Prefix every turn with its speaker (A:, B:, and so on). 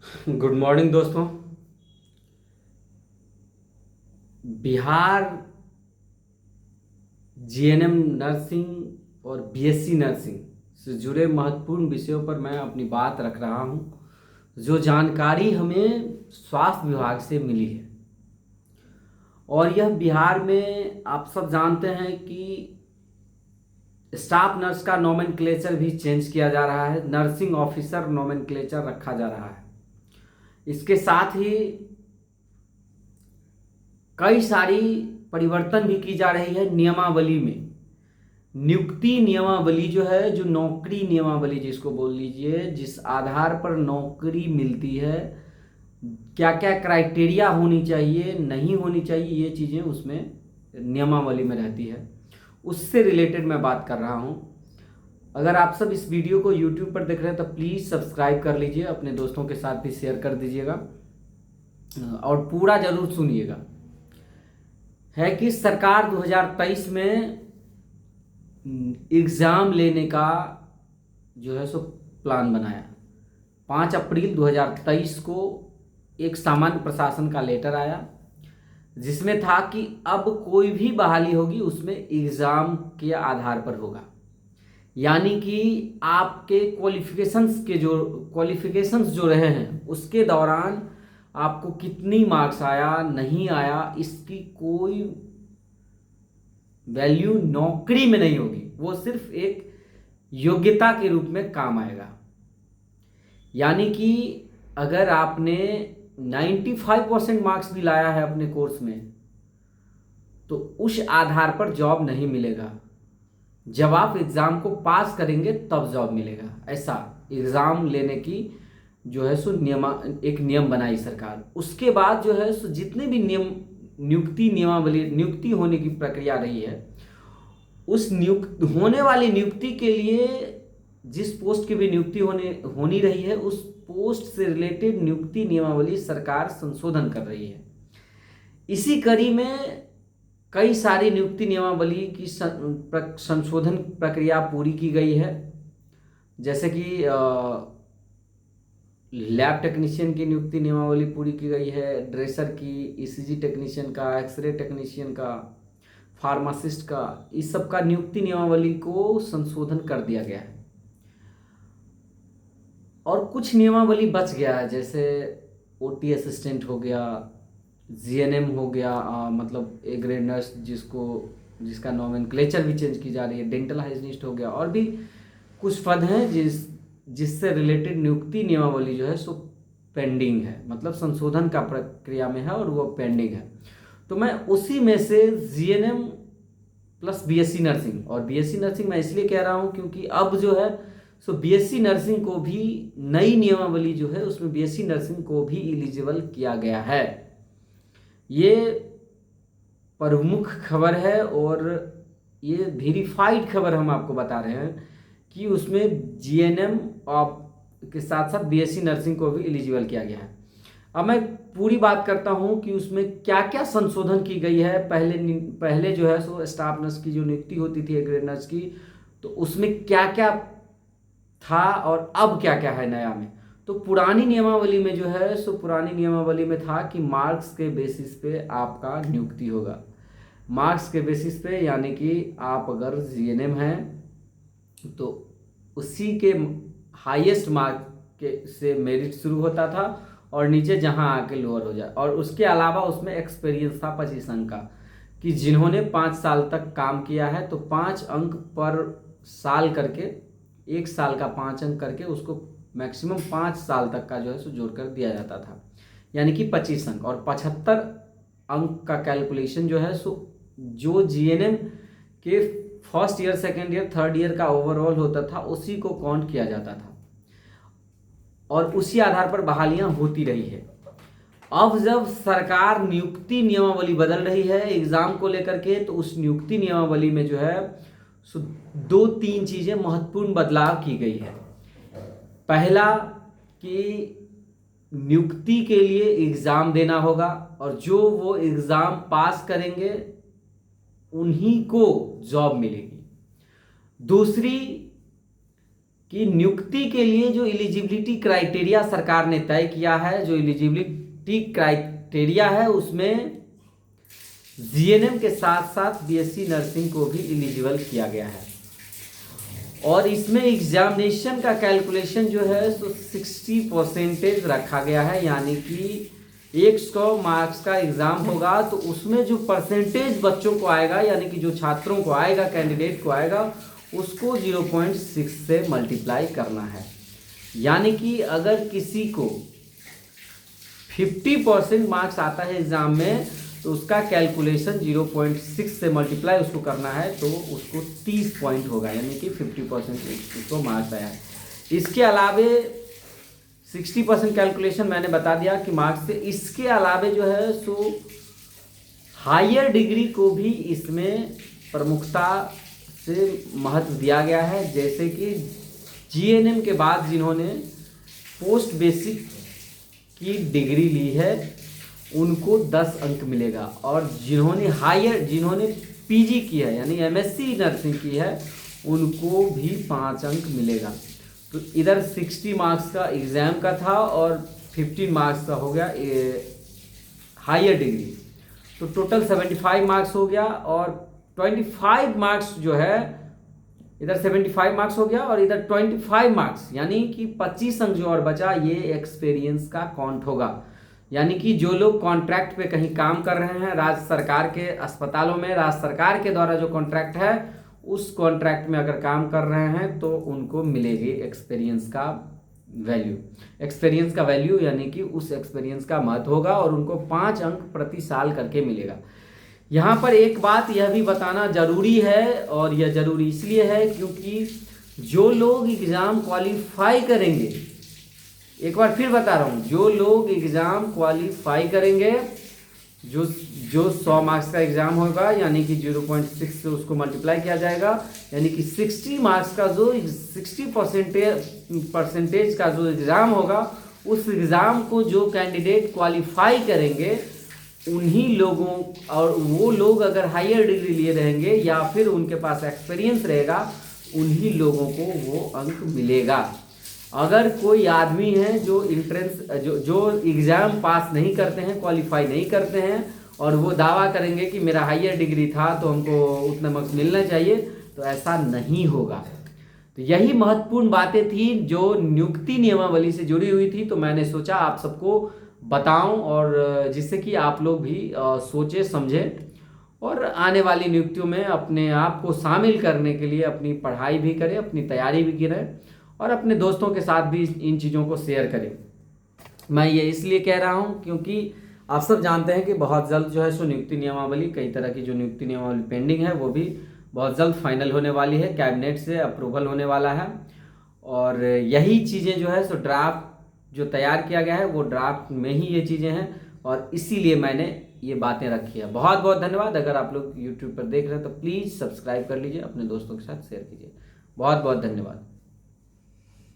A: Good morning दोस्तों। Bihar GNM nursing और BSc nursing से जुड़े महत्वपूर्ण विषयों पर मैं अपनी बात रख रहा हूं, जो जानकारी हमें स्वास्थ्य विभाग से मिली है। और यह बिहार में आप सब जानते हैं कि स्टाफ नर्स का नोमेनक्लेचर भी चेंज किया जा रहा है, नर्सिंग ऑफिसर नोमेनक्लेचर रखा जा रहा है। इसके साथ ही कई सारी परिवर्तन भी की जा रही है नियमावली में। नियुक्ति नियमावली जो है, जो नौकरी नियमावली जिसको बोल लीजिए, जिस आधार पर नौकरी मिलती है, क्या क्या क्राइटेरिया होनी चाहिए, नहीं होनी चाहिए, ये चीज़ें उसमें नियमावली में रहती है। उससे रिलेटेड मैं बात कर रहा हूँ। अगर आप सब इस वीडियो को यूट्यूब पर देख रहे हैं तो प्लीज़ सब्सक्राइब कर लीजिए, अपने दोस्तों के साथ भी शेयर कर दीजिएगा और पूरा जरूर सुनिएगा। है कि सरकार 2023 में एग्ज़ाम लेने का जो है सो प्लान बनाया। 5 अप्रैल 2023 को एक सामान्य प्रशासन का लेटर आया, जिसमें था कि अब कोई भी बहाली होगी उसमें एग्ज़ाम के आधार पर होगा। यानी कि आपके क्वालिफिकेशंस जो रहे हैं उसके दौरान आपको कितनी मार्क्स आया, नहीं आया, इसकी कोई वैल्यू नौकरी में नहीं होगी। वो सिर्फ एक योग्यता के रूप में काम आएगा। यानी कि अगर आपने 95% मार्क्स भी लाया है अपने कोर्स में तो उस आधार पर जॉब नहीं मिलेगा। जब आप एग्ज़ाम को पास करेंगे तब जॉब मिलेगा। ऐसा एग्ज़ाम लेने की जो है सो एक नियम बनाई सरकार। उसके बाद जो है सो जितने भी नियुक्ति होने की प्रक्रिया रही है, उस होने वाली नियुक्ति के लिए जिस पोस्ट की भी नियुक्ति होनी रही है, उस पोस्ट से रिलेटेड नियुक्ति नियमावली सरकार संशोधन कर रही है। इसी कड़ी में कई सारी नियुक्ति नियमावली की संशोधन प्रक्रिया पूरी की गई है। जैसे कि लैब टेक्नीशियन की नियुक्ति नियमावली पूरी की गई है, ड्रेसर की, ईसीजी टेक्नीशियन का, एक्सरे टेक्नीशियन का, फार्मासिस्ट का, इस सब का नियुक्ति नियमावली को संशोधन कर दिया गया है। और कुछ नियमावली बच गया है, जैसे ओटी असिस्टेंट हो गया, जीएनएम हो गया, मतलब ए ग्रेड नर्स जिसका नोमेनक्लेचर भी चेंज की जा रही है, डेंटल हाइजीनिस्ट हो गया, और भी कुछ पद हैं जिससे रिलेटेड नियुक्ति नियमावली जो है सो पेंडिंग है, मतलब संशोधन का प्रक्रिया में है और वो पेंडिंग है। तो मैं उसी में से जीएनएम प्लस बीएससी नर्सिंग, और बीएससी नर्सिंग मैं इसलिए कह रहा हूँ क्योंकि अब जो है सो बीएससी नर्सिंग को भी नई नियमावली जो है उसमें बीएससी नर्सिंग को भी एलिजिबल किया गया है। ये प्रमुख खबर है और ये वेरीफाइड खबर हम आपको बता रहे हैं कि उसमें जीएनएम के साथ साथ बीएससी नर्सिंग को भी एलिजिबल किया गया है। अब मैं पूरी बात करता हूं कि उसमें क्या क्या संशोधन की गई है। पहले जो है सो स्टाफ नर्स की जो नियुक्ति होती थी ग्रेड नर्स की, तो उसमें क्या क्या था और अब क्या क्या है नया में। तो पुरानी नियमावली में जो है सो पुरानी नियमावली में था कि मार्क्स के बेसिस पे आपका नियुक्ति होगा। मार्क्स के बेसिस पे, यानी कि आप अगर जीएनएम हैं तो उसी के हाईएस्ट मार्क के से मेरिट शुरू होता था और नीचे जहां आके लोअर हो जाए। और उसके अलावा उसमें एक्सपीरियंस था 25 अंक का, कि जिन्होंने 5 साल तक काम किया है तो 5 अंक पर साल करके, 1 साल का 5 अंक करके उसको मैक्सिमम 5 साल तक का जो है सो जोड़ कर दिया जाता था, यानी कि 25 अंक। और 75 अंक का कैलकुलेशन जो है सो जो जीएनएम के first year, second year, third year का ओवरऑल होता था उसी को काउंट किया जाता था और उसी आधार पर बहालियां होती रही है। अब जब सरकार नियुक्ति नियमावली बदल रही है एग्जाम को लेकर के, तो उस नियुक्ति नियमावली में जो है सो 2-3 चीजें महत्वपूर्ण बदलाव की गई है। पहला कि नियुक्ति के लिए एग्जाम देना होगा और जो वो एग्जाम पास करेंगे उन्हीं को जॉब मिलेगी। दूसरी कि नियुक्ति के लिए जो एलिजिबिलिटी क्राइटेरिया सरकार ने तय किया है, जो एलिजिबिलिटी क्राइटेरिया है उसमें जीएनएम के साथ साथ बीएससी नर्सिंग को भी एलिजिबल किया गया है। और इसमें एग्जामिनेशन का कैलकुलेशन जो है सो 60% रखा गया है, यानी कि 100 मार्क्स का एग्ज़ाम होगा तो उसमें जो परसेंटेज बच्चों को आएगा, यानी कि जो छात्रों को आएगा, कैंडिडेट को आएगा, उसको 0.6 से मल्टीप्लाई करना है। यानी कि अगर किसी को 50% मार्क्स आता है एग्ज़ाम में तो उसका कैलकुलेशन 0.6 से मल्टीप्लाई उसको करना है तो उसको 30 पॉइंट होगा, यानी कि 50% उसको मार्क्स आया है। इसके अलावे 60% कैलकुलेशन मैंने बता दिया कि मार्क्स से, इसके अलावे जो है सो हायर डिग्री को भी इसमें प्रमुखता से महत्व दिया गया है। जैसे कि जीएनएम के बाद जिन्होंने पोस्ट बेसिक की डिग्री ली है उनको 10 अंक मिलेगा, और जिन्होंने पीजी की है यानी एमएससी नर्सिंग की है उनको भी 5 अंक मिलेगा। तो इधर 60 मार्क्स का एग्ज़ाम का था और 15 मार्क्स का हो गया हायर डिग्री, तो टोटल 75 मार्क्स हो गया। और 25 मार्क्स जो है, इधर 75 मार्क्स हो गया और इधर 25 मार्क्स यानी कि 25 अंक जो और बचा, ये एक्सपीरियंस का काउंट होगा। यानी कि जो लोग कॉन्ट्रैक्ट पे कहीं काम कर रहे हैं राज्य सरकार के अस्पतालों में, राज्य सरकार के द्वारा जो कॉन्ट्रैक्ट है उस कॉन्ट्रैक्ट में अगर काम कर रहे हैं तो उनको मिलेगी एक्सपीरियंस का वैल्यू। एक्सपीरियंस का वैल्यू यानी कि उस एक्सपीरियंस का महत्व होगा और उनको 5 अंक प्रति साल करके मिलेगा। यहाँ पर एक बात यह भी बताना जरूरी है, और यह जरूरी इसलिए है क्योंकि जो लोग एग्ज़ाम क्वालिफाई करेंगे, एक बार फिर बता रहा हूँ, जो लोग एग्ज़ाम क्वालिफाई करेंगे, जो 100 मार्क्स का एग्ज़ाम होगा यानी कि 0.6 से उसको मल्टीप्लाई किया जाएगा, यानी कि 60 मार्क्स का जो 60% का जो एग्ज़ाम होगा, उस एग्ज़ाम को जो कैंडिडेट क्वालिफाई करेंगे उन्हीं लोगों, और वो लोग अगर हायर डिग्री लिए रहेंगे या फिर उनके पास एक्सपीरियंस रहेगा, उन्हीं लोगों को वो अंक मिलेगा। अगर कोई आदमी है जो जो एग्ज़ाम पास नहीं करते हैं, क्वालिफाई नहीं करते हैं, और वो दावा करेंगे कि मेरा हायर डिग्री था तो हमको उतना मार्क्स मिलना चाहिए, तो ऐसा नहीं होगा। तो यही महत्वपूर्ण बातें थी जो नियुक्ति नियमावली से जुड़ी हुई थी, तो मैंने सोचा आप सबको बताऊं, और जिससे कि आप लोग भी सोचें समझें और आने वाली नियुक्तियों में अपने आप को शामिल करने के लिए अपनी पढ़ाई भी करें, अपनी तैयारी भी करें और अपने दोस्तों के साथ भी इन चीज़ों को शेयर करें। मैं ये इसलिए कह रहा हूँ क्योंकि आप सब जानते हैं कि बहुत जल्द जो है सो नियुक्ति नियमावली, कई तरह की जो नियुक्ति नियमावली पेंडिंग है वो भी बहुत जल्द फाइनल होने वाली है, कैबिनेट से अप्रूवल होने वाला है। और यही चीज़ें जो है सो ड्राफ्ट जो तैयार किया गया है वो ड्राफ्ट में ही ये चीज़ें हैं, और इसीलिए मैंने ये बातें रखी है। बहुत बहुत धन्यवाद। अगर आप लोग यूट्यूब पर देख रहे हैं तो प्लीज़ सब्सक्राइब कर लीजिए, अपने दोस्तों के साथ शेयर कीजिए। बहुत बहुत धन्यवाद।